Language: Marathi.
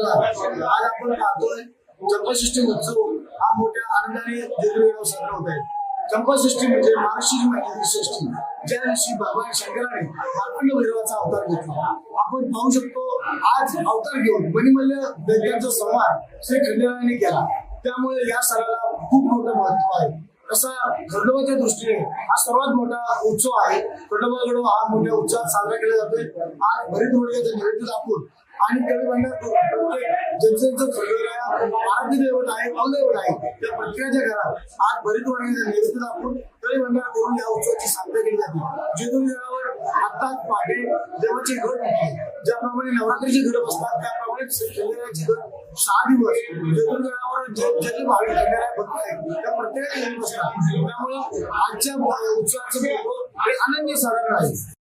सणाला आज आपण पाहतोय चंपाषष्ठी उत्सव हा मोठ्या आनंदाने जेजुरीवर साजरा होत आहे। चंपाषष्ठी म्हणजे मार्गशीर्ष महिन्यातील षष्ठी, ज्या दिवशी भगवान शंकराने मार्कंड भैरवाचा अवतार घेतला। आपण पाहू शकतो आज अवतार घेऊन मणिमल्ल दैत्यांचा संहार श्री खंडेरायाने केला, त्यामुळे या सणाला खूप मोठं महत्व आहे। तसा खंडोबाच्या दृष्टीने हा सर्वात मोठा उत्सव आहे। खंडोबागड हा मोठ्या उत्सवात साजरा केला जातोय। आज भरीत वडग्याचं नैवेद्य दाखवून आणि कवी प्रत्येक ज्यांचं खंडोबा आराध्य दैवत आहे, कुलदैवत आहे, त्या प्रत्येकाच्या घरात आज भरीत वडग्याचं नैवेद्य दाखवून कवी करून या उत्सवाची सांगता केली जाते। जेजुरी गडावर आता पहाटे देवाची घट होती, ज्याप्रमाणे नवरात्रीची घट असतात त्याप्रमाणे खंडेरायाची घट 6 दिवस जेजुरी गडावर जे भाविक खंडेराया भक्त आहेत त्या प्रत्येकाने येत असतात। त्यामुळे आजच्या उत्सवाचं हे आनंदी साजरा आहे।